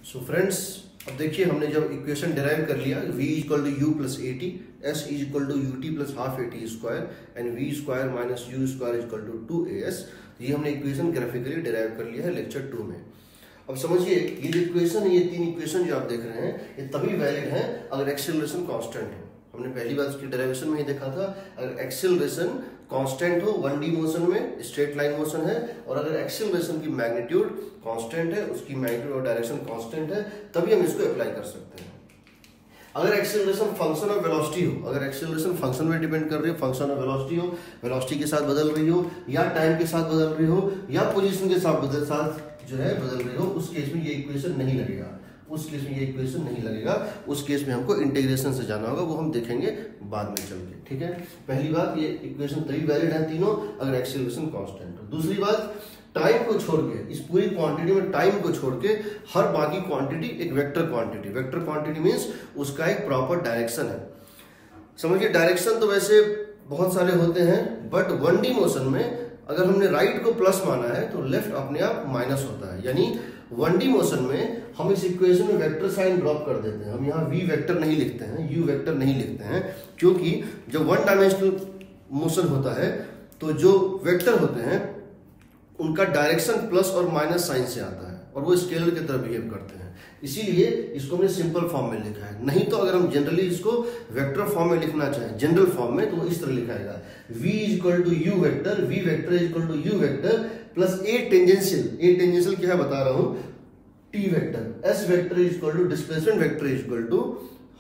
So friends, अब देखिए हमने जब इक्वेशन डिराइव कर लिया v equal to u plus a t, s is equal to u t plus half a t square and v square minus u square is equal to 2as, ये हमने equation graphically derive कर लिया है lecture 2 में। अब समझिए ये जो इक्वेशन है, ये तीन इक्वेशन जो आप देख रहे हैं ये तभी वैलिड है अगर एक्सेलरेशन कांस्टेंट हो। हमने पहली बार इसकी डेरिवेशन में ही देखा था, अगर एक्सेलरेशन कांस्टेंट हो 1D मोशन में, स्ट्रेट लाइन मोशन है, और अगर एक्सेलरेशन की मैग्नीट्यूड कांस्टेंट है, उसकी मैग्नीट्यूड और डायरेक्शन कांस्टेंट है, तभी हम इसको अप्लाई कर सकते हैं। अगर एक्सेलरेशन फंक्शन ऑफ वेलोसिटी हो, अगर एक्सेलरेशन फंक्शन में डिपेंड कर रही हो, फंक्शन ऑफ वेलोसिटी हो, वेलोसिटी के साथ बदल रही हो या टाइम के साथ बदल रही हो या पोजीशन के साथ बदल रही हो, उस केस में ये इक्वेशन नहीं लगेगा। उस केस में ये इक्वेशन नहीं लगेगा, उस केस में हमको इंटीग्रेशन से जाना होगा, वो हम देखेंगे बाद में चल के। ठीक है, पहली बात ये इक्वेशन तभी वैलिड है तीनों अगर एक्सेलरेशन कांस्टेंट हो। दूसरी बात, टाइम को छोड़ के, इस पूरी क्वांटिटी में टाइम को छोड़ के हर बाकी क्वांटिटी एक vector quantity, vector quantity means उसका एक प्रॉपर डायरेक्शन है। समझिए डायरेक्शन तो वैसे बहुत सारे होते हैं, बट 1D मोशन में अगर हमने राइट को प्लस माना है तो लेफ्ट अपने आप माइनस होता है। यानी 1D मोशन में हम इस इक्वेशन में वेक्टर साइन ड्रॉप कर देते हैं, हम यहाँ v वेक्टर नहीं लिखते हैं, u वेक्टर नहीं लिखते हैं, क्योंकि जब 1 डायमेंशनल मोशन होता है तो जो वेक्टर होते हैं उनका डायरेक्शन प्लस और माइनस साइन से आता है और वो स्केलर की तरह बिहेव करते हैं। इसीलिए इसको हमने सिंपल फॉर्म में लिखा है। नहीं तो अगर हम जनरली इसको वेक्टर फॉर्म में लिखना चाहें, जनरल फॉर्म में, तो वो इस तरह लिखाएगा v is equal to u vector, v vector is equal to u vector plus a tangential क्या है बता रहा हूं, t vector, s vector is equal to displacement vector is equal to,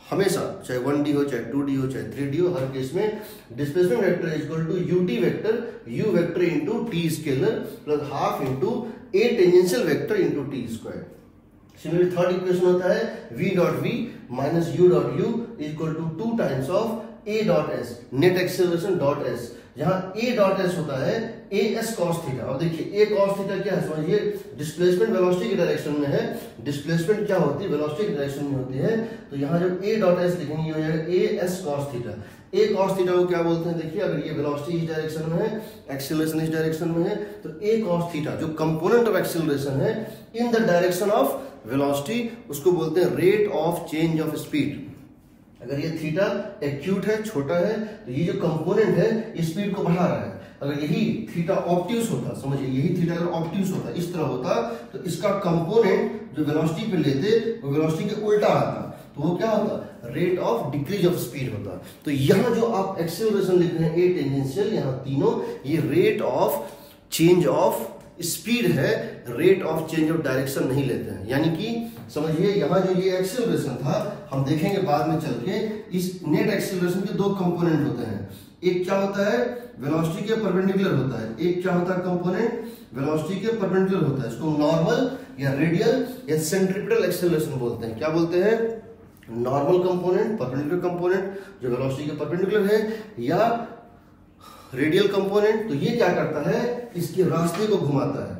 हमेशा चाहे 1D हो, चाहे 2D हो, चाहे 3D हो, हर केस में displacement vector is equal to ut vector, u vector into t scalar plus half into a tangential vector into t square. Similarly third equation होता है v dot v minus u dot u is equal to 2 times of a dot s, net acceleration dot s, जहां a dot s होता है as cos theta. अब देखिए a cos theta क्या है, समझिए डिस्प्लेसमेंट वेलोसिटी की डायरेक्शन में है, डिस्प्लेसमेंट क्या होती है, वेलोसिटी की डायरेक्शन में होती है, तो यहाँ जब a डॉट s लिखेंगे ये हो जाएगा as cos theta. a cos theta को क्या बोलते हैं, देखिए अगर ये वेलोसिटी इस डायरेक्शन में है, एक्सेलरेशन इस डायरेक्शन में है, तो a cos थीटा जो कंपोनेंट ऑफ एक्सेलरेशन है in the direction of velocity, उसको बोलते हैं rate of change of speed. अगर ये थीटा एक्यूट है, छोटा है, तो ये जो कंपोनेंट है ये स्पीड को बढ़ा रहा है। अगर यही थीटा ऑब्ट्यूस होता, समझिए यही थीटा अगर ऑब्ट्यूस होता, इस तरह होता, तो इसका कंपोनेंट जो वेलोसिटी पे लेते वो वेलोसिटी के उल्टा आता, तो वो क्या होता, rate of decrease of speed होता। तो यहाँ जो आप एक्सेलरेशन लिख रहे हैं ए टेंजेंशियल, यहाँ तीनों ये rate of change of speed है, rate of change of direction नहीं लेते हैं। यानी कि समझिए यहाँ जो ये एक्सेलरेशन था, हम देखेंगे बाद में चल के, इस नेट एक्सेलरेशन के दो कंपोनेंट होते हैं, एक क्या होता है वेलोसिटी के परपेंडिकुलर होता है, एक क्या होता है कंपोनेंट वेलोसिटी के परपेंडिकुलर होता है। इसको नॉर्मल या रेडियल या सेंट्रीपिटल एक्सेलरेशन बोलते हैं। क्या बोलते हैं, नॉर्मल कंपोनेंट, परपेंडिकुलर कंपोनेंट जो वेलोसिटी के परपेंडिकुलर है, या रेडियल कंपोनेंट, तो ये क्या करता है, इसके रास्ते को घुमाता है।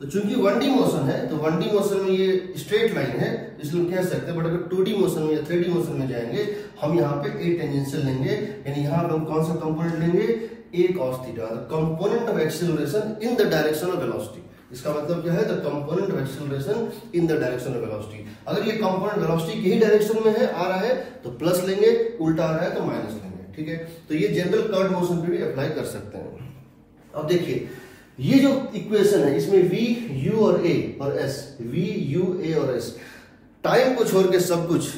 तो चूंकि 1D मोशन है, तो 1D मोशन में ये स्ट्रेट लाइन है, इसलिए हम कह सकते हैं, बट अगर 2D मोशन में या 3D मोशन में जाएंगे, हम यहाँ पे a टेंजेंशियल लेंगे, यानी यहाँ पे हम कौन सा कंपोनेंट लेंगे, a cos theta, component of acceleration in the direction of velocity. इसका मतलब क्या है, the component of acceleration in the direction of velocity. अगर ये कंपोनेंट वेलोसिटी के ही डायरेक्शन में है, आ रहा है, तो प्लस लेंगे, उल्टा आ रहा है तो माइनस लेंगे। ठीक है, तो ये जनरल कर्व मोशन पे भी अप्लाई कर सकते हैं। अब देखिए ये जो इक्वेशन है, इसमें v, u और a और s, v, u, a और s, टाइम को छोड़ के सब कुछ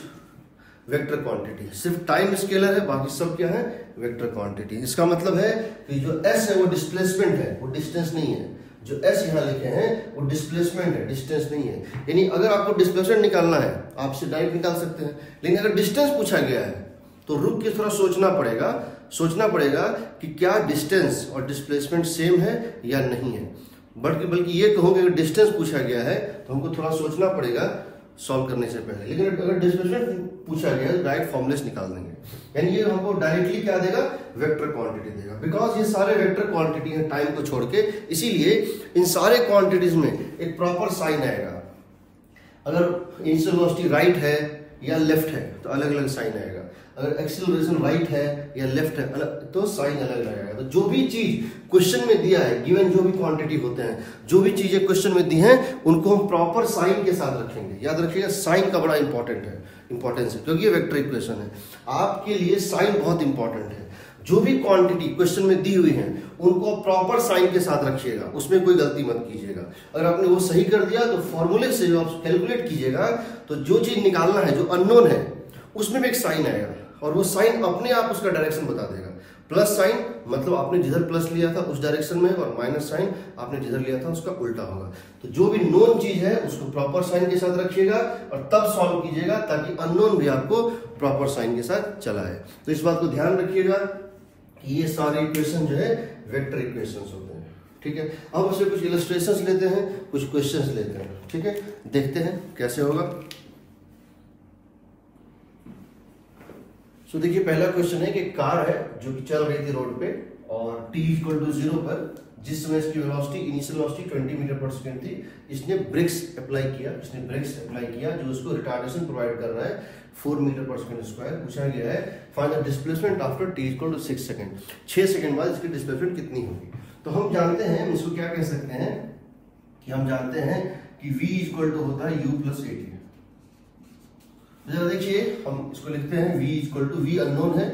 वेक्टर क्वांटिटी है, सिर्फ टाइम स्केलर है, बाकी सब क्या है, वेक्टर क्वांटिटी। इसका मतलब है कि जो s है वो डिस्प्लेसमेंट है, वो डिस्टेंस नहीं है। जो s यहाँ लिखे हैं वो डिस्प्लेसमेंट है, डिस्टेंस नहीं है। यानी अगर आपको डिस्प्लेसमेंट निकालना है, आपसे डायरेक्ट निकाल सकते हैं, लेकिन अगर डिस्टेंस पूछा गया है तो रुक के थोड़ा सोचना पड़ेगा कि क्या डिस्टेंस और डिस्प्लेसमेंट सेम है या नहीं है। बल्कि ये कहूँगी अगर डिस्टेंस पूछा गया है तो हमको थोड़ा सोचना पड़ेगा सॉल्व करने से पहले, लेकिन अगर डिस्प्लेसमेंट पूछा गया है तो डायरेक्ट फॉर्मूले निकाल देंगे। यानी ये हमको डायरेक्टली क्या देगा, वेक्टर क्वांटिटी देगा, बिकॉज ये सारे वेक्टर क्वांटिटी हैं टाइम को छोड़ के, इसीलिए इन सारे क्वांटिटीज में एक प्रॉपर साइन आएगा। अगर इनिशियल वेलोसिटी राइट है या लेफ्ट है तो अलग अलग साइन आएगा, अगर एक्सीलरेशन राइट है या लेफ्ट है अलग तो साइन अलग आएगा। तो जो भी चीज क्वेश्चन में दिया है, गिवन जो भी क्वांटिटी होते हैं, जो भी चीजें क्वेश्चन में दी हैं उनको हम प्रॉपर साइन के साथ रखेंगे। याद रखिएगा साइन का बड़ा इंपॉर्टेंस है क्योंकि ये वेक्टर इक्वेशन है, आपके लिए साइन बहुत इंपॉर्टेंट है। जो भी क्वांटिटी क्वेश्चन में दी हुई है उनको प्रॉपर साइन के साथ रखिएगा, उसमें कोई गलती मत कीजिएगा। अगर आपने वो सही कर दिया तो फॉर्मूले से जो आप कैलकुलेट कीजिएगा तो जो चीज निकालना है, जो अननोन है, उसमें भी एक साइन आएगा और वो साइन अपने आप उसका डायरेक्शन बता देगा। प्लस साइन मतलब आपने जिधर प्लस लिया था उस डायरेक्शन में, और माइनस साइन आपने जिधर लिया था उसका उल्टा होगा। तो जो भी नोन चीज है उसको प्रॉपर साइन के साथ रखिएगा और तब सॉल्व कीजिएगा ताकि अननोन भी आपको प्रॉपर साइन के साथ चला है। तो इस बात को ध्यान रखिएगा कि ये सारे इक्वेशन जो है वेक्टर इक्वेशंस होते हैं। ठीक है, अब उससे कुछ इलस्ट्रेशंस लेते हैं, कुछ क्वेश्चंस लेते हैं। ठीक है, देखते हैं कैसे होगा। सो देखिए पहला क्वेश्चन है कि कार है जो कि चल रही थी रोड पे और t इक्वल टू 0 पर जिस समय इसकी वेलोसिटी इनिशियल वेलोसिटी 20 मीटर पर सेकंड थी, इसने ब्रेक्स अप्लाई किया जो उसको रिटार्डेशन प्रोवाइड कर रहा है 4 मीटर पर सेकंड स्क्वायर। पूछा गया है find the displacement after t equal to 6 second, 6 second बाद इसकी डिस्प्लेसमेंट कितनी होगी। तो हम जानते हैं, हम इसको क्या कह सकते हैं कि हम जानते हैं कि v इक्वल टू होता है u प्लस 80। जरा देखिए हम इसको लिखते हैं v equal to v unknown है,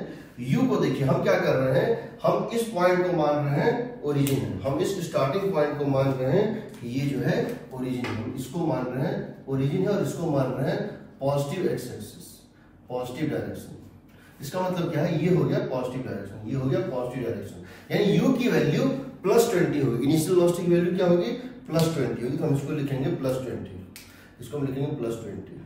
u को देखिए हम क्या कर रहे हैं, हम इस पॉइंट को मान रहे हैं ओरिजिन है, हम इस स्टार्टिंग पॉइंट को मान रहे हैं कि ये जो है ओरिजिन है, हम इसको मान रहे हैं ओरिजिन है और इसको मान रहे हैं positive x axis, positive direction. इसका मतलब क्या है, ये हो गया पॉजिटिव डायरेक्शन, ये हो गया पॉजिटिव डायरेक्शन, यानी u की वैल्यू प्लस 20 होगी, इनिशियल वेलोसिटी की वैल्यू क्या होगी प्लस 20 होगी। तो हम इसको लिखेंगे प्लस 20, इसको हम लिखेंगे प्लस 20,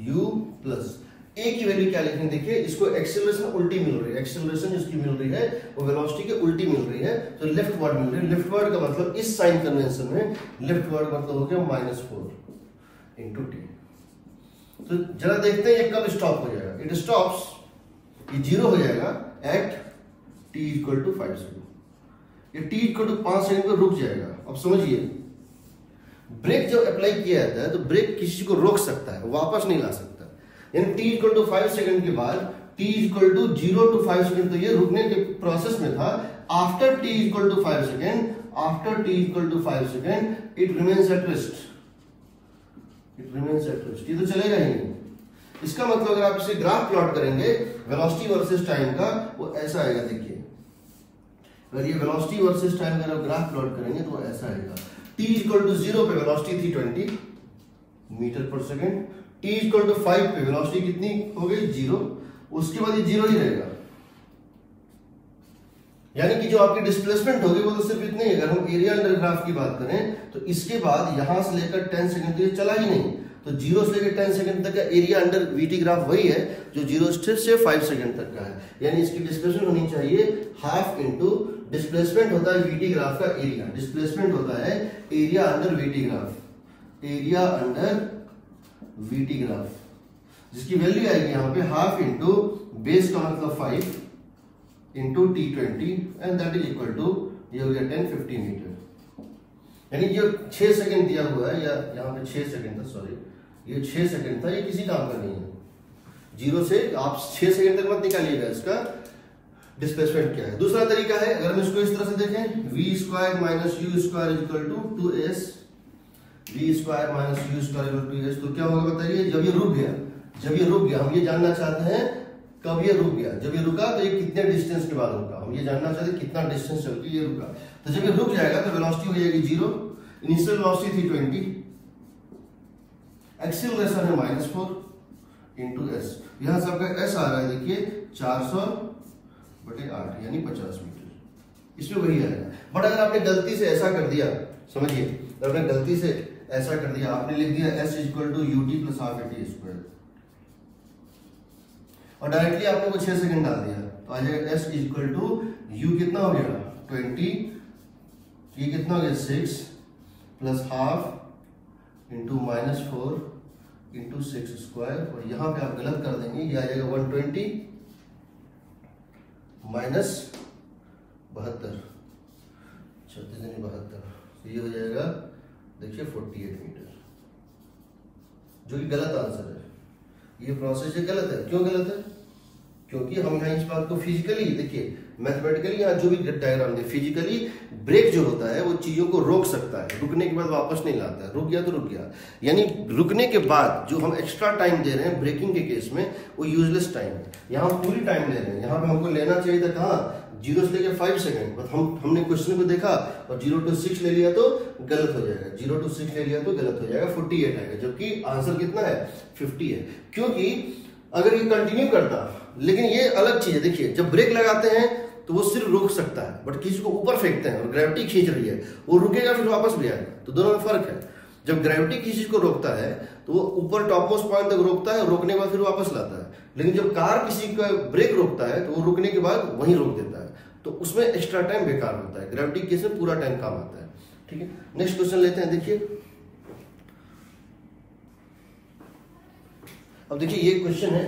u प्लस a की वैल्यू क्या लिखेंगे, देखिए इसको एक्सेलरेशन उल्टी मिल रही है, एक्सेलरेशन जिसकी मिल रही है वो वेलोसिटी के उल्टी मिल रही है, तो लेफ्ट वर्ड मिल रही है। लेफ्ट वर्ड का मतलब इस साइन कन्वेंशन में लेफ्ट वर्ड मतलब हो गया -4 इंटू टी। तो जरा देखते हैं ये कब स्टॉप हो जाएगा, इट स्टॉप्स, ये 0 हो जाएगा at t equal to 5 second, ये t इक्वल टू 5 सेकंड पर रुक जाएगा। अब समझिए ब्रेक जब अप्लाई किया जाता है तो ब्रेक किसी को रोक सकता है, वापस नहीं ला सकता, यानी t इक्वल टू 5 सेकंड के बाद t equal to 0 to 5 second तो ये रुकने के प्रोसेस में था। After t equal to 5 second, after t equal to 5 second it remains at rest, it remains at rest, ये तो चलेगा ही नहीं। इसका मतलब अगर आप इसे ग्राफ प्लॉट करेंगे वेलोसिटी वर्सेस टाइम का, वो ऐसा आएगा। देखिए अगर ये वेलोसिटी वर्सेस टाइम का ग्राफ प्लॉट करेंगे तो ऐसा आएगा, t इक्वल टू 0 पे वेलोसिटी थी 20 मीटर पर सेकंड, t इक्वल टू 5 पे वेलोसिटी कितनी हो गई 0, उसके बाद ये 0 ही रहेगा, यानी कि जो आपकी डिस्प्लेसमेंट होगी वो तो सिर्फ इतनी ही। अगर हम एरिया अंडर ग्राफ की बात करें तो इसके बाद यहां से लेकर 10 सेकंड तो ये चला ही नहीं, तो 0 से लेकर 10 सेकंड तक का एरिया अंडर वीटी ग्राफ वही है जो 0 से 5 सेकंड तक का है, यानी इसकी डिस्प्लेसमेंट होनी चाहिए हाफ इंटू डिस्प्लेसमेंट होता है वीटी ग्राफ का एरिया, डिस्प्लेसमेंट होता है area under VT graph, area under VT graph, जिसकी वैल्यू आएगी यहाँ पे हाफ इंटू बेस का मतलब 5 into t20 and that is equal to ये हो गया 1050 मीटर। यानी जो 6 सेकंड दिया हुआ है, या यहाँ पे 6 सेकंड था, सॉरी ये 6 सेकंड था, ये किसी काम का नहीं है। 0 से आप 6 सेकंड तक मत निकालिएगा इसका डिस्प्लेसमेंट क्या है। दूसरा तरीका है, अगर हम इसको इस तरह से देखें, v square minus u square equal to 2s, v square minus u square equal to 2s, तो क्या होगा बताइए, जब ये रुक गया, हम ये जानना चाहते हैं कब ये रुक गया, जब ये रुका तो ये कितने डिस्टेंस के बाद रुका, हम ये जानना चाहते हैं कितना डिस्टेंस चल के ये रुका। तो जब ये रुक जाएगा तो वेलोसिटी हो जाएगी 0, इनिशियल वेलोसिटी थी 20, एक्सीलरेशन है -4 इंटू s, यहां से आपका s आ रहा है देखिए 400/8 यानी 50 मीटर, इसमें वही आएगा। बट अगर आपने गलती से ऐसा कर दिया, समझिए आपने गलती से ऐसा कर दिया, आपने लिख दिया s equal to ut plus half at square और डायरेक्टली आपने वो 6 सेकंड डाल दिया, तो आ जाएगा s इक्वल टू u कितना हो गया 20, ये कितना हो गया 6 plus half into -4 into 6 square, और यहां पे आप गलत कर देंगे, ये आ जाएगा 120 माइनस 72, 36 तो ये हो जाएगा देखिए 48 मीटर, जो कि गलत आंसर है। ये प्रोसेस गलत है। क्यों गलत है? क्योंकि हम यहाँ इस बात को फिजिकली देखिए, मैथमेटिकली यहाँ जो भी डायग्राम दे, फिजिकली ब्रेक जो होता है वो चीजों को रोक सकता है, रुकने के बाद वापस नहीं लाता है। रुक गया तो रुक गया, यानी रुकने के बाद जो हम एक्स्ट्रा टाइम दे रहे हैं ब्रेकिंग के केस में वो यूजलेस टाइम है। यहाँ हम पूरी टाइम ले रहे हैं, यहाँ पे हमको लेना चाहिए था कहाँ, 0 से लेकर 5 सेकंड, बट हमने क्वेश्चन को देखा और 0 to 6 ले लिया तो गलत हो जाएगा, 0 to 6 ले लिया तो गलत हो जाएगा, 48 आएगा, जबकि आंसर कितना है 50 है। क्योंकि अगर ये कंटिन्यू करता, लेकिन ये अलग चीज है, देखिए जब ब्रेक लगाते हैं तो वो सिर्फ रोक सकता है, बट किसी को ऊपर फेंकते हैं और ग्रेविटी खींच रही है, वो रुकेगा फिर वापस भी आएगा, तो दोनों में फर्क है। जब ग्रेविटी किसी चीज को रोकता है तो वो ऊपर टॉप मोस्ट पॉइंट तक रोकता है और रोकने के बाद फिर वापस लाता है, लेकिन जब कार किसी का ब्रेक रोकता है तो वो रुकने के बाद वहीं रोक देता है, तो उसमें एक्स्ट्रा टाइम बेकार होता है। ग्रेविटी केस में पूरा टाइम काम आता है। ठीक है, नेक्स्ट क्वेश्चन लेते हैं। देखिए अब देखिए ये क्वेश्चन है,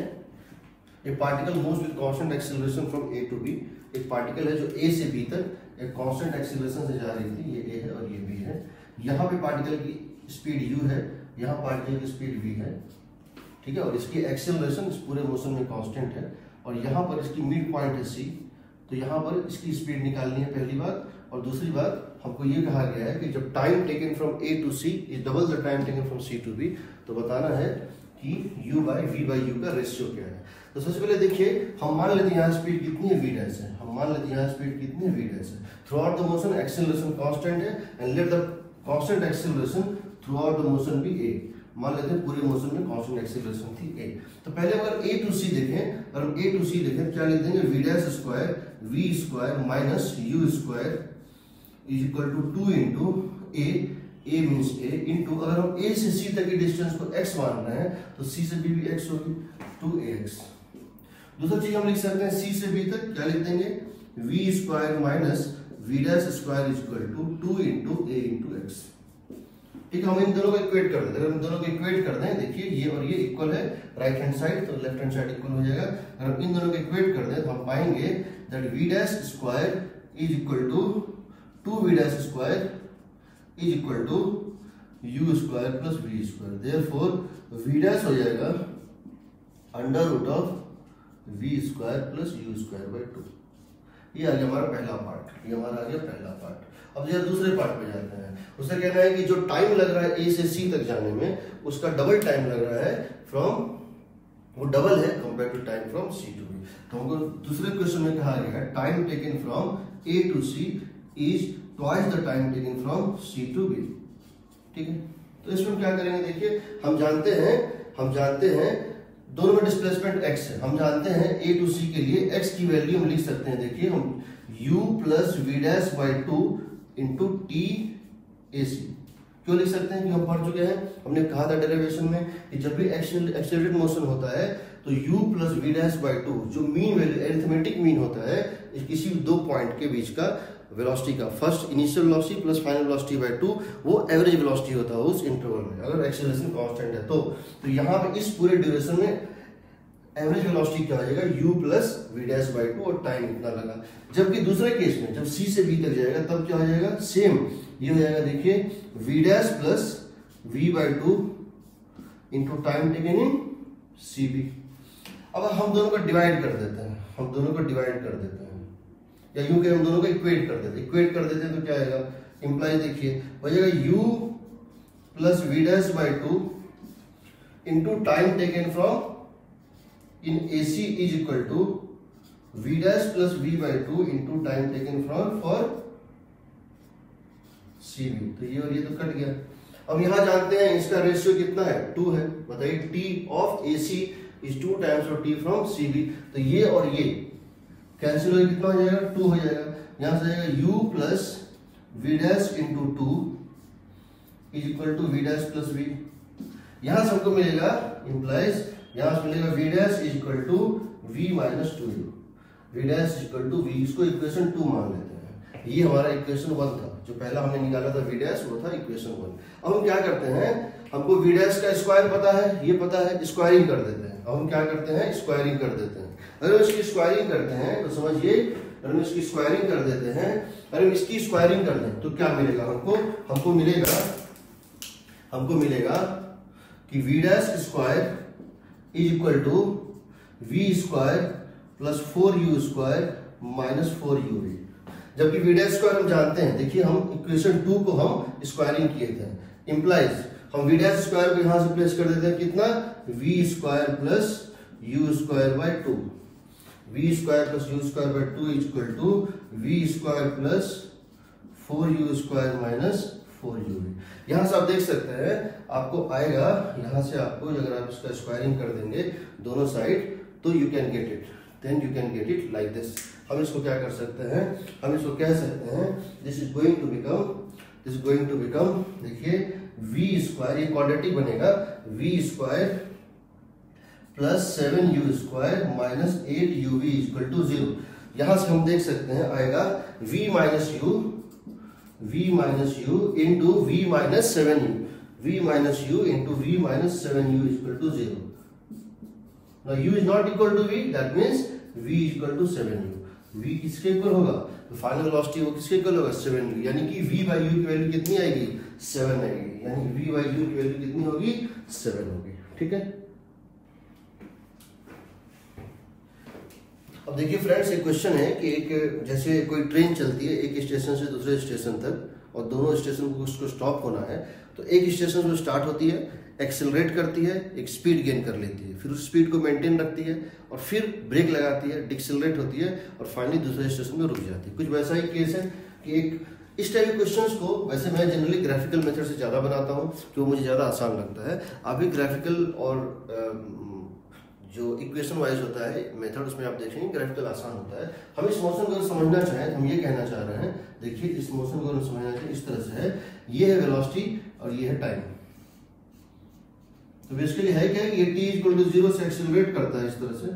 a particle moves with constant acceleration from A to B. एक पार्टिकल है जो ए से बी तक एक कांस्टेंट एक्सीलरेशन से जा रही थी, ये ए है और ये बी है। यहाँ पे पार्टिकल की स्पीड u है, यहाँ पार्टिकल की स्पीड v है, ठीक है, और इसकी एक्सीलरेशन इस पूरे मोशन में कांस्टेंट है, और यहाँ पर इसकी मिड पॉइंट है c, तो यहाँ पर इसकी स्पीड निकालनी है पहली बात। और दूसरी बात हमको ये कहा गया है कि जब time taken from a to c is double the time taken from c to b, तो बताना है कि u by v by u का रेशियो क्या है। तो सबसे पहले देखिए, हम मान लेते हैं यहाँ स्पीड कितनी है v डैश है, हम मान लेते हैं यहाँ स्पीड कितनी है v डैश है। Throughout the motion acceleration constant है and let the constant acceleration throughout the motion भी a। मान लेते हैं पूरे मोशन में कांस्टेंट एक्सीलरेशन थी a। तो पहले अगर a टू c देखें, अगर हम a टू c देखें क्या लिख देंगे, v dash square v square minus u square is equal to 2 into a means a into, अगर हम a से c तक की डिस्टेंस को x मान रहे हैं तो c से b भी x होगी, 2ax। दूसरा चीज हम लिख सकते हैं c से b तक क्या लिख देंगे, v square minus v dash square is equal to 2 into a into x। ठीक है, हम इन दोनों को इक्वेट कर देते हैं। अगर हम दोनों को इक्वेट कर दें, देखिए ये और ये इक्वल है राइट हैंड साइड, तो लेफ्ट हैंड साइड इक्वल हो जाएगा। अगर हम इन दोनों को इक्वेट कर दें तो हम पाएंगे that v dash square is equal to 2v dash square is equal to u square plus v square. Therefore v dash हो जाएगा under root of v square plus u square by 2। ये आ गया हमारा पहला पार्ट, ये हमारा आ गया पहला पार्ट। अब जरा दूसरे पार्ट पे जाते हैं। उसका कहना है कि जो टाइम लग रहा है a से c तक जाने में, उसका डबल टाइम लग रहा है फ्रॉम, वो डबल है compare to time from c to b। तो हमको दूसरे क्वेश्चन में कहा गया है time taken from a to c is twice the time taken from c to b। ठीक है, तो इसमें क्या करेंगे, देखिए हम जानते हैं दोनों में डिस्प्लेसमेंट x है, हम जानते हैं a टू c के लिए x की वैल्यू हम लिख सकते हैं। देखिए हम u plus v dash by 2 into t a c क्यों लिख सकते हैं, कि हम पढ़ चुके हैं, हमने कहा था डेरिवेशन में कि जब भी एक्सेलरेटेड मोशन होता है तो u plus v dash by 2 जो मीन वैल्यू अरिथमेटिक मीन होता है किसी दो पॉइंट के बीच का वेलोसिटी का, first initial velocity plus final velocity bye 2, वो एवरेज वेलोसिटी होता है उस इंटरवल में, अगर एक्सेलरेशन कांस्टेंट है तो यहाँ पे इस पूरे ड्यूरेशन में एवरेज वेलोसिटी क्या आ जाएगा, u plus v dash by 2 और टाइम इतना लगा। जबकि दूसरे केस में जब c से b तक जाएगा तब क्या हो जाएगा, सेम ये हो जाएगा, देखिए v dash plus v by 2 into time taken in cb। अब हम दोनों को डिवाइड कर देते हैं, या यूं के हम दोनों को इक्वेट कर देते हैं तो क्या आएगा, इंप्लाई देखिए हो जाएगा u plus v dash by 2 into time taken from in AC is equal to v dash plus v by 2 into time taken from for cb। तो ये और ये तो कट गया। अब यहां जानते हैं इसका रेशियो कितना है, 2 है, बताइए t of AC is 2 times of t from cb। तो ये और ये कैंसिल हो, कितना हो जाएगा, 2 हो जाएगा। यहां से जाएगा u plus v dash into 2 is equal to v dash plus v। यहां से हमको मिलेगा इंप्लाइज, यहां से मिलेगा v dash is equal to v minus 2u, v dash is equal to v, इसको इक्वेशन 2 मान लेते हैं। ये हमारा इक्वेशन 1 था, जो पहला हमने निकाला था v डैश, वो था इक्वेशन 1। अब हम क्या करते हैं, हमको v डैश का स्क्वायर पता है, ये पता है, स्क्वायरिंग कर देते हैं। अब हम क्या करते हैं, स्क्वायरिंग कर देते हैं। अगर इसकी स्क्वायरिंग करते हैं तो समझिए, अगर हम इसकी स्क्वायरिंग कर देते हैं, अगर हम इसकी स्क्वायरिंग कर दें तो क्या मिलेगा हमको मिलेगा कि v dash square is equal to v square plus 4u square minus 4uv। जबकि वी डैश स्क्वायर हम जानते हैं, देखिए हम इक्वेशन 2 को हम स्क्वायरिंग किए थे, इंप्लाइज हम वी डैश स्क्वायर को यहां से प्लेस कर देते हैं कितना, v square plus u square by 2, v square plus u square by 2 is equal to v square plus 4u square minus 4uv। यहां से आप देख सकते हैं आपको आएगा, यहां से आपको अगर आप इसका स्क्वायरिंग कर देंगे दोनों साइड तो you can get it, then you can get it like this. हम इसको क्या कर सकते हैं, हम इसको कह सकते हैं this is going to become देखिए वी स्क्वायर, ये क्वाड्रेटिक बनेगा, v square plus 7u square minus 8uv equal to 0। यहां से हम देख सकते हैं आएगा v minus u into v minus 7u, v minus u into v minus 7u equal to 0। Now u is not equal to v, that means v is equal to 7u। v किसके equal होगा, तो final velocity वो किसके equal होगा, 7u, यानी कि v by u की value कितनी आएगी, 7 आएगी, यानी v by u की वैल्यू कितनी होगी, 7 होगी। ठीक है, अब देखिए फ्रेंड्स एक क्वेश्चन है कि एक जैसे कोई ट्रेन चलती है एक स्टेशन से दूसरे स्टेशन तक और दोनों स्टेशन को उसको स्टॉप होना है, तो एक स्टेशन से स्टार्ट होती है, एक्सेलरेट करती है, एक स्पीड गेन कर लेती है, फिर उस स्पीड को मेंटेन रखती है और फिर ब्रेक लगाती है, डिक्सेलरेट होती है और फाइनली दूसरे स्टेशन में रुक जाती है। कुछ वैसा ही केस है कि एक इस टाइप के क्वेश्चंस को वैसे मैं जनरली ग्राफिकल मेथड से ज़्यादा बनाता हूँ क्योंकि मुझे ज़्यादा आसान लगता है। आप भी ग्राफिकल और जो इक्वेशन वाइज होता है मेथड उसमें आप देखेंगे ग्राफिकल आसान होता है। हम इस मोशन को अगर समझना चाहें हम ये कहना चाह रहे हैं, देखिए इस मोशन को अगर समझना चाहें इस तरह से है, ये है वेलोसिटी और ये है टाइम। तो बेसिकली है क्या, ये t इक्वल टू 0 से एक्सेलरेट करता है इस तरह से,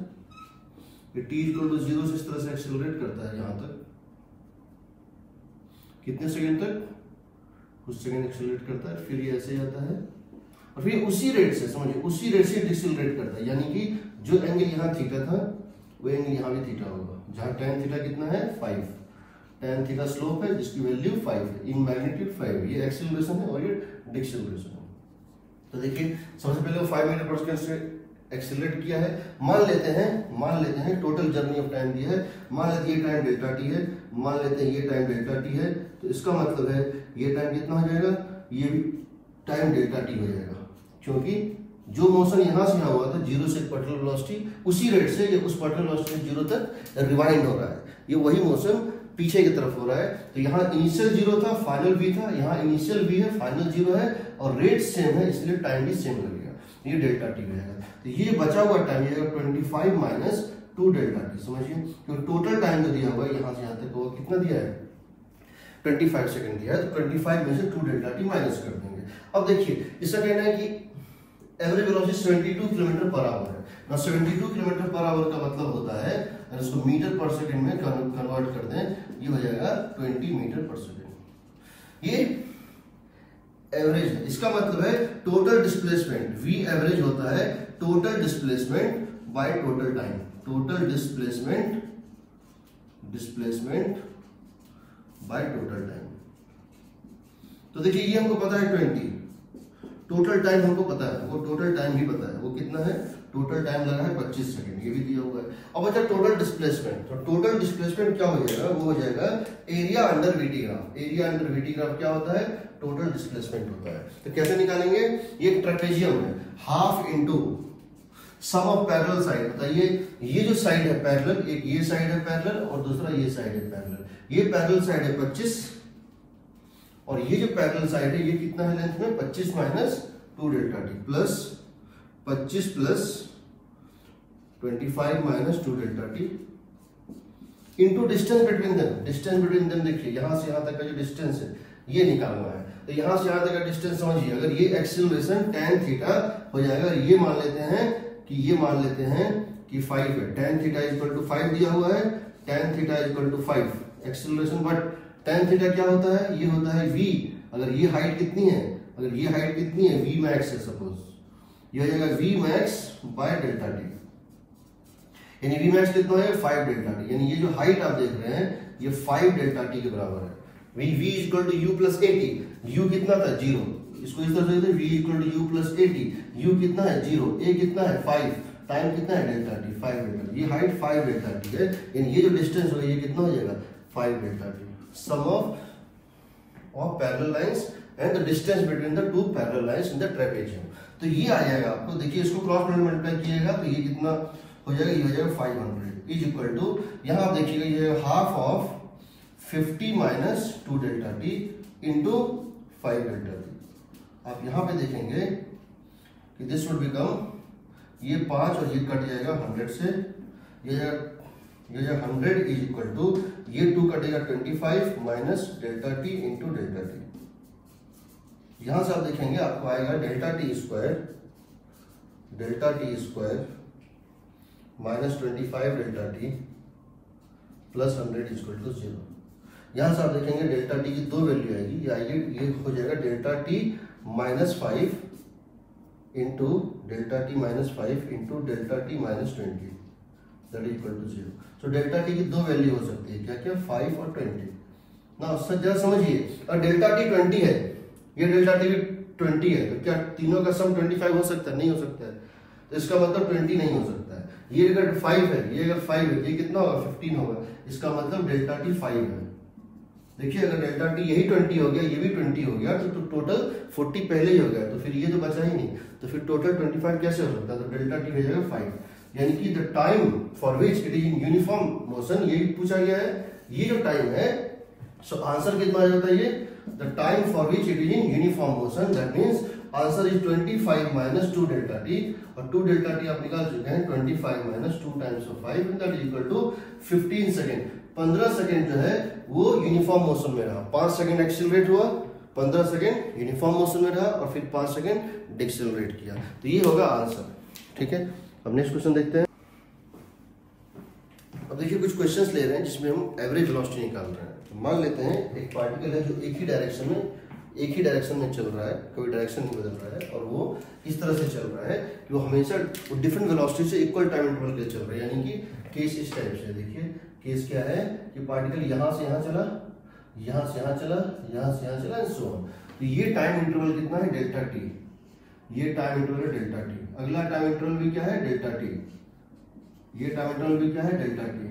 ये t इक्वल टू 0 से इस तरह से एक्सेलरेट करता है यहां तक, कितने सेकंड तक, कुछ सेकंड एक्सेलरेट करता है, फिर ये ऐसे जाता है और फिर उसी रेट से समझिए उसी रेट से डिसेलरेट करता है, यानी कि जो एंगल यहाँ थीटा था वो एंगल यहाँ भी थीटा होगा, जहां tan थीटा कितना है 5, tan थीटा स्लोप है जिसकी वैल्यू 5 है, इन मैग्नीट्यूड 5, ये एक्सेलरेशन है और ये डिसेलरेशन है। तो देखिए सबसे पहले वो 5 मीटर पर सेकंड से एक्सेलरेट किया है, मान लेते हैं टोटल जर्नी ऑफ टाइम दिया है, मान लेते हैं ये टाइम डेल्टा टी है, मान लेते हैं ये टाइम डेल्टा टी है, तो इसका मतलब है ये टाइम कितना हो जाएगा, ये भी टाइम डेल्टा टी हो जाएगा, क्योंकि जो मोशन यहां से यहां हुआ था 0 से पर्टिकुलर वेलोसिटी उसी रेट से ये उस पर्टिकुलर वेलोसिटी 0 तक रिवाइंड हो रहा है, ये वही मोशन पीछे की तरफ हो रहा है। तो यहाँ इनिशियल 0 था, फाइनल v था, यहाँ इनिशियल v है, फाइनल 0 है और रेट सेम है, इसलिए टाइम भी सेम लगेगा, ये डेल्टा टी रहेगा। तो ये बचा हुआ टाइम ये 25 माइनस 2 डेल्टा टी, समझिए क्योंकि टोटल टाइम जो दिया हुआ है यहाँ से यहाँ तक वो कितना दिया है 25 सेकंड दिया है, तो 25 में से 2 डेल्टा टी माइनस कर देंगे। अब देखिए इसका कहना है कि average velocity 72 kilometre per hour है ना, 72 किलोमीटर पर आवर का मतलब होता है अगर इसको मीटर पर सेकंड में कन्वर्ट कर दें ये हो जाएगा 20 मीटर पर सेकंड, ये एवरेज है। इसका मतलब है टोटल डिस्प्लेसमेंट, v एवरेज होता है total displacement by total time, total displacement by total time. तो देखिए ये हमको पता है 20, टोटल टाइम हमको पता है, वो टोटल टाइम भी पता है वो कितना है, टोटल टाइम लगा है 25 सेकंड, ये भी दिया हुआ है। अब बचा टोटल डिस्प्लेसमेंट, तो टोटल डिस्प्लेसमेंट क्या हो जाएगा, वो हो जाएगा area under VT graph. Area under VT graph क्या होता है, टोटल डिस्प्लेसमेंट होता है। तो कैसे निकालेंगे, ये ट्रेपेजियम है, half into sum of parallel side. बताइए ये जो साइड है पैरेलल, एक ये साइड है पैरेलल और दूसरा ये साइड है पैरेलल, ये पैरेलल साइड है 25 और ये जो पैरेलल साइड है ये कितना है लेंथ में 25 minus 2 delta t plus 25 plus 25 minus 2 delta t into distance between them. Distance between them देखिए यहां से यहां तक का जो डिस्टेंस है ये निकालना है, तो यहां से यहां तक का डिस्टेंस समझिए, अगर ये एक्सेलरेशन tan थीटा हो जाएगा, ये मान लेते हैं कि 5 है, tan थीटा इक्वल टू 5 दिया हुआ है, tan theta equal to 5 acceleration, but tan theta क्या होता है, ये होता है v, अगर ये हाइट कितनी है, v मैक्स है सपोज, ये हो जाएगा v max by delta T, यानी v मैक्स कितना है 5 डेल्टा टी, यानी ये जो हाइट आप देख रहे हैं ये 5 डेल्टा टी के बराबर है। v equal to u plus 80, u कितना था 0, इसको इस तरह से लिखते हैं v equal to u plus a t. U कितना है 0, ए कितना है 5, टाइम कितना है डेल्टा टी 5 डेल्टा टी। ये हाइट 5 डेल्टा टी है, यानी ये जो डिस्टेंस होगा ये कितना हो जाएगा 5 delta t. Sum of parallel lines and the distance between the two parallel lines in the trapezium. तो ये आ जाएगा आपको, देखिए इसको क्रॉस मल्टीप्लाई कीजिएगा तो ये कितना हो जाएगा, ये हो जाएगा 500 इज इक्वल टू, यहाँ आप देखिएगा ये half of 50 minus 2 delta t into 5 delta T. आप यहाँ पे देखेंगे कि दिस वुड बिकम, ये 5 और ये कट जाएगा 100 से, ये 100 इज इक्वल टू, ये 2 कटेगा 25 minus delta t into delta t. यहां से आप देखेंगे आपको आएगा delta t square minus 25 delta t plus 100 equal to 0। यहां से आप देखेंगे डेल्टा टी की 2 वैल्यू आएगी, ये आएगी, ये हो जाएगा delta t minus 5 into delta t minus 5 into delta t minus 20 that is equal to 0। So delta t की 2 वैल्यू हो सकती है, क्या क्या 5 और 20 ना। उससे जरा समझिए, और डेल्टा टी 20 है, ये डेल्टा टी 20 है, तो क्या तीनों का सम 25 हो सकता है? नहीं हो सकता है, तो इसका मतलब 20 नहीं हो सकता है। ये अगर 5 है, ये अगर 5 है, ये कितना होगा 15 होगा, इसका मतलब डेल्टा टी 5 है। देखिए अगर डेल्टा टी यही 20 हो गया, ये भी 20 हो गया, तो टोटल 40 पहले ही हो गया, तो फिर ये तो बचा ही नहीं, तो फिर टोटल 25 कैसे हो सकता है? तो डेल्टा टी हो जाएगा 5, यानी कि the time for which it is in uniform motion, यही पूछा गया है, ये जो टाइम है। सो आंसर कितना आ जाता है ये, the time for which it is in uniform motion, that means answer is 25 minus 2 delta t, और 2 delta t आप निकाल चुके हैं, 25 minus 2 times of 5 that is equal to 15 second. 15 second जो है वो यूनिफॉर्म मोशन में रहा, 5 सेकेंड एक्सेलरेट हुआ, 15 सेकेंड यूनिफॉर्म मोशन में रहा, और फिर 5 सेकेंड डिक्सेलरेट किया, तो ये होगा आंसर। ठीक है, अब नेक्स्ट क्वेश्चन देखते हैं। अब देखिए कुछ क्वेश्चंस ले रहे हैं जिसमें हम एवरेज वेलोसिटी निकाल रहे हैं। तो मान लेते हैं एक पार्टिकल है जो एक ही डायरेक्शन में चल रहा है, कोई डायरेक्शन नहीं बदल रहा है, और वो इस तरह से चल रहा है कि वो हमेशा डिफरेंट वेलोसिटी से इक्वल टाइम इंटरवल के चल रहा है, यानी कि केस इस टाइप से। देखिए केस क्या है कि पार्टिकल यहाँ से यहाँ चला, यहाँ से यहाँ चला, यहाँ से यहाँ चला, एंड सो ऑन। तो ये टाइम इंटरवल कितना है, डेल्टा टी, ये टाइम इंटरवल है डेल्टा टी। अगला टाइम इंटरवल भी क्या है, डेल्टा टी, ये टाइम इंटरवल भी क्या है, डेल्टा टी।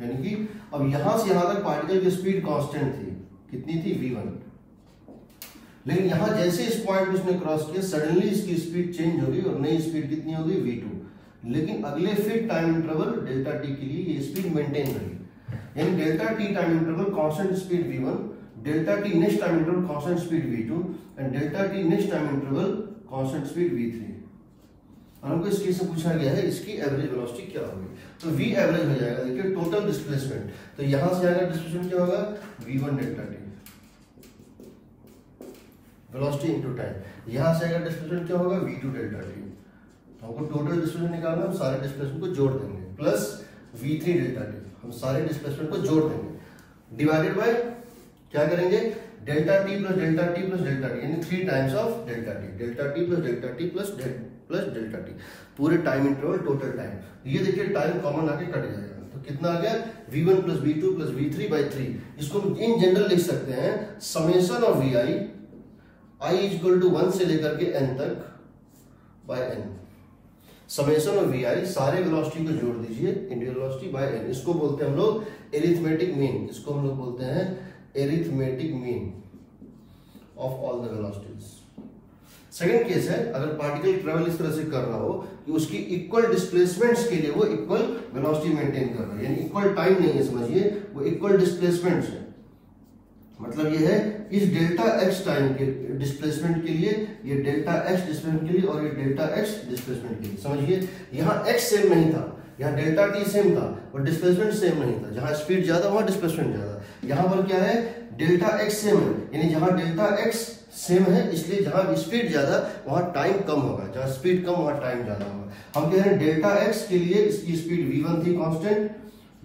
यानी कि अब यहां से यहां तक पार्टिकल की स्पीड कांस्टेंट थी, कितनी थी v1, लेकिन यहां जैसे इस पॉइंट को इसने क्रॉस किया, सडनली इसकी स्पीड चेंज हो गई और नई स्पीड कितनी हो गई v2। लेकिन अगले फिर टाइम इंटरवल डेल्टा टी के लिए ये स्पीड मेंटेन रही, यानी delta T time interval constant speed v1, delta T next time interval constant speed v2, and delta T next time interval constant speed v3। और हमको इस केस में पूछा गया है इसकी एवरेज वेलोसिटी क्या होगी, तो v एवरेज हो जाएगा, देखिए टोटल डिस्प्लेसमेंट, तो यहां से आएगा डिस्प्लेसमेंट क्या होगा, v1 delta T velocity into time, यहां से आएगा डिस्प्लेसमेंट क्या होगा, v2 डेल्टा टी। तो हमको टोटल डिस्प्लेसमेंट निकालना, हम सारे डिस्प्लेसमेंट को जोड़ देंगे, प्लस v3 डेल्टा टी, हम सारे डिस्प्लेसमेंट को जोड़ देंगे, डिवाइडेड बाय क्या करेंगे, delta t plus delta t plus delta T, यानी 3 times of delta T, delta t plus delta t plus delta T, पूरे टाइम इंटरवल टोटल टाइम। ये देखिए टाइम कॉमन आके कट जाएगा, तो कितना आ गया, v1 plus v2 plus v3 by 3। इसको हम इन जनरल लिख सकते हैं summation of vi, i is equal to 1 से लेकर के n तक by n। Summation of vi, सारे वेलोसिटी को जोड़ दीजिए, इंडिविजुअल वेलोसिटी बाय n, इसको बोलते हैं हम लोग एरिथमेटिक मीन, इसको हम लोग बोलते हैं arithmetic mean of all the velocities. Second case है, अगर पार्टिकल ट्रेवल इस तरह से कर रहा हो कि उसकी इक्वल डिस्प्लेसमेंट्स के लिए वो इक्वल वेलोसिटी मेंटेन कर रहा है, यानी इक्वल टाइम नहीं है, समझिए वो इक्वल डिस्प्लेसमेंट्स है। मतलब ये है इस डेल्टा एक्स टाइम के डिस्प्लेसमेंट के लिए, ये डेल्टा एक्स डिस्प्लेसमेंट के लिए, और ये डेल्टा एक्स डिस्प्लेसमेंट के लिए। समझिए यहाँ एक्स सेम नहीं था, यहाँ डेल्टा टी सेम था और डिस्प्लेसमेंट सेम नहीं था, जहां स्पीड ज्यादा वहां डिस्प्लेसमेंट ज्यादा। यहाँ पर क्या है, डेल्टा एक्स सेम है, यानी जहां डेल्टा एक्स सेम है, इसलिए जहां स्पीड ज्यादा वहां टाइम कम होगा, जहां स्पीड कम वहां टाइम ज्यादा होगा। हम कह रहे हैं डेल्टा एक्स के लिए इसकी स्पीड v1 थी कांस्टेंट,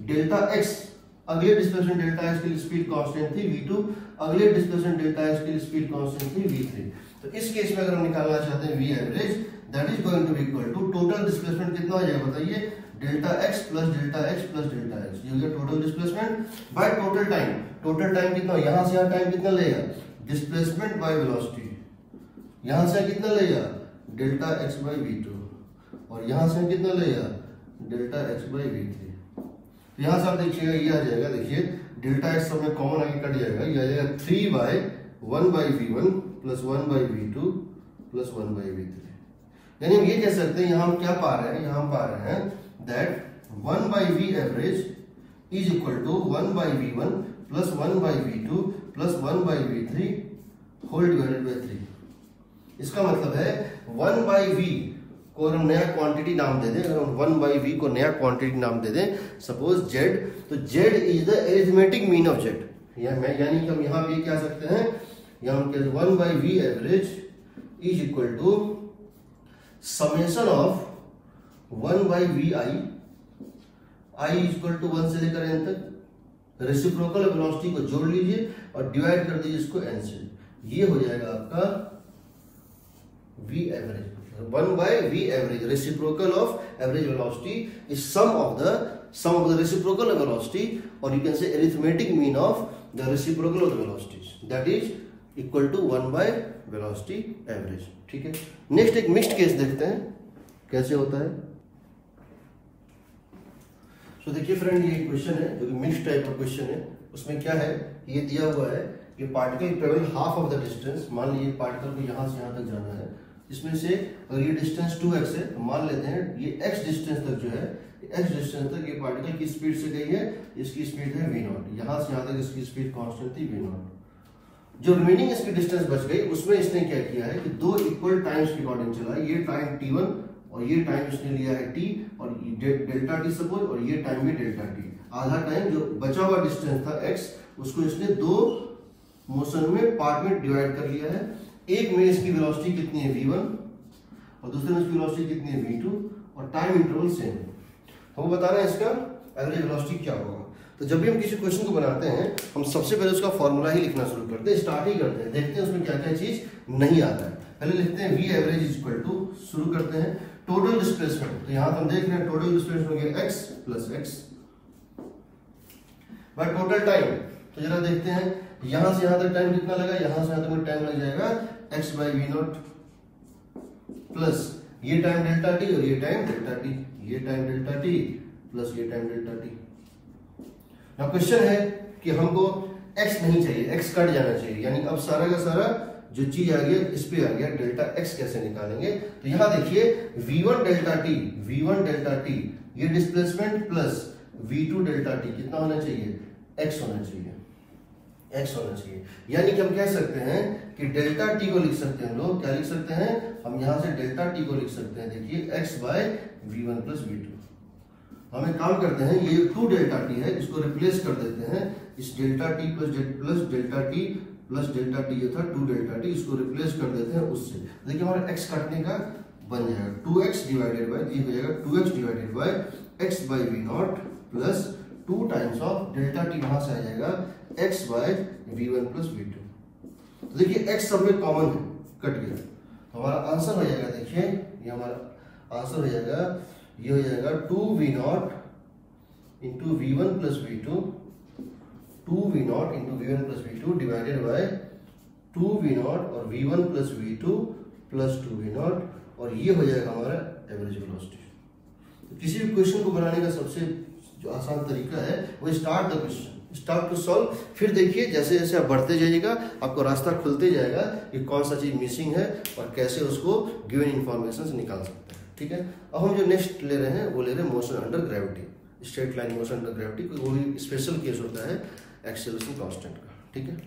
डेल्टा एक्स अगले डिस्प्लेसमेंट डेल्टा एक्स के लिए स्पीड कांस्टेंट थी v2, अगले डिस्प्लेसमेंट डेल्टा एक्स के लिए स्पीड कांस्टेंट थी v3। तो इस केस में अगर हम निकालना चाहते हैं v average, that is going to be equal to total displacement कितना हो जाएगा बताइए, delta x plus delta x plus delta x, ये हो गया total displacement by total time. Total time कितना, यहां से यहां टाइम कितना लगेगा, डिस्प्लेसमेंट बाय वेलोसिटी, यहां से कितना लेगा delta x by v two, और यहां से कितना लेगा delta x by v three. तो यहां से आप देखिएगा ये आ जाएगा, देखिए डेल्टा एक्स सब में कॉमन आगे कट जाएगा, ये आ जाएगा 3 by 1 by v one plus 1 by v two plus 1 by v three. यानी हम ये कह सकते हैं, यहाँ हम क्या पा रहे हैं, यहाँ हम पा रहे हैं that 1 by v average is equal to 1 by v one plus 1 by v two plus 1 by v three whole divided by 3। इसका मतलब है 1 बाई वी को हम नया क्वांटिटी नाम दे दें, अगर हम 1 बाई वी को नया क्वांटिटी नाम दे दें, सपोज z, तो z is the arithmetic mean of z। यानी कि हम यहाँ पे क्या सकते हैं, यहाँ हम कहते हैं 1 by v average is equal to summation of 1 by v i, i is equal to 1 से लेकर n तक, रेसिप्रोकल वेलोसिटी को जोड़ लीजिए और डिवाइड कर दीजिए इसको n से, ये हो जाएगा आपका v average. 1 by v average, reciprocal of average velocity is sum of the reciprocal velocity, और you can say arithmetic mean of the reciprocal of the velocities, that is equal to 1 by velocity average. ठीक है, next एक mixed case देखते हैं कैसे होता है। तो देखिए फ्रेंड, ये क्वेश्चन है जो कि मिक्स्ड टाइप का क्वेश्चन है। उसमें क्या है, ये दिया हुआ है कि particle travel half of the distance, मान लीजिए पार्टिकल को यहां से यहां तक जाना है, इसमें से अगर ये डिस्टेंस 2x है तो मान लेते हैं ये x डिस्टेंस तक जो है, x डिस्टेंस तक ये पार्टिकल की स्पीड से गई है, इसकी स्पीड है v0, यहां से यहां तक इसकी स्पीड कांस्टेंट थी v0। जो रिमेनिंग इसकी डिस्टेंस बच गई उसमें इसने क्या किया है कि दो इक्वल टाइम्स के अकॉर्डिंग चला, ये टाइम t1 और ये टाइम इसने लिया है t और डेल्टा t सपोज, और ये टाइम भी डेल्टा t। आधा टाइम जो बचा हुआ डिस्टेंस था x, उसको इसने दो मोशन में पार्ट में डिवाइड कर लिया है। एक में इसकी वेलोसिटी कितनी है v1 और दूसरे में इसकी वेलोसिटी कितनी है v2, और टाइम इंटरवल सेम है। हम बता रहे हैं इसका एवरेज वेलोसिटी क्या होगा। तो जब भी हम किसी क्वेश्चन को बनाते हैं, हम सबसे पहले उसका फॉर्मूला ही लिखना शुरू करते हैं, स्टार्ट ही करते हैं, देखते हैं उसमें क्या क्या चीज नहीं आता है। पहले लिखते हैं v average is equal to, शुरू करते हैं टोटल डिस्प्लेसमेंट। तो यहां हम देख रहे हैं टोटल डिस्प्लेसमेंट हो गया x plus x bye total time. तो जरा देखते हैं यहां से यहां तक टाइम कितना लगा, यहां से यहां तक टाइम लग जाएगा x by v naught plus ये टाइम डेल्टा t और ये टाइम डेल्टा t, ये टाइम डेल्टा t प्लस ये टाइम डेल्टा t। अब क्वेश्चन है कि हमको x नहीं चाहिए, x कट जाना चाहिए, यानी अब सारा का सारा जो चीज आ गया इस पे आ गया, डेल्टा x कैसे निकालेंगे। तो यहां देखिए v1 डेल्टा t ये displacement plus v2 delta t कितना होना चाहिए, x होना चाहिए, x होना चाहिए। यानी कि हम कह सकते हैं कि डेल्टा t को लिख सकते हैं, हम लोग क्या लिख सकते हैं, हम यहां से डेल्टा t को लिख सकते हैं, देखिए x bye v1 plus v2। हम एक काम करते हैं, ये 2 डेल्टा t है, इसको रिप्लेस कर देते हैं इस delta t plus delta t plus delta t, ये था 2 डेल्टा t, इसको रिप्लेस कर देते हैं उससे। देखिए हमारा x काटने का बन जाएगा 2x डिवाइडेड बाय, ये हो जाएगा 2x divided by x by v naught plus 2 times of delta t, वहां से आ जाएगा x bye v1 plus v2। तो देखिए x सब में कॉमन है, कट गया, तो हमारा आंसर हो जाएगा, देखिए ये हमारा आंसर हो जाएगा, ये हो जाएगा 2v not into v1 plus v2, 2v not into v1 plus v2 divided by 2v not और v1 plus v2 plus 2v not, और ये हो जाएगा हमारा एवरेज वेलोसिटी। तो किसी भी क्वेश्चन को बनाने का सबसे जो आसान तरीका है वो start the question, start to solve, फिर देखिए जैसे जैसे आप बढ़ते जाइएगा आपको रास्ता खुलते जाएगा कि कौन सा चीज मिसिंग है और कैसे उसको गिवन इंफॉर्मेशन से निकाल सकते हैं। ठीक है, अब हम जो नेक्स्ट ले रहे हैं वो ले रहे हैं motion under gravity, straight line motion under gravity, कोई वो स्पेशल केस होता है एक्सेलरेशन कांस्टेंट का। ठीक है।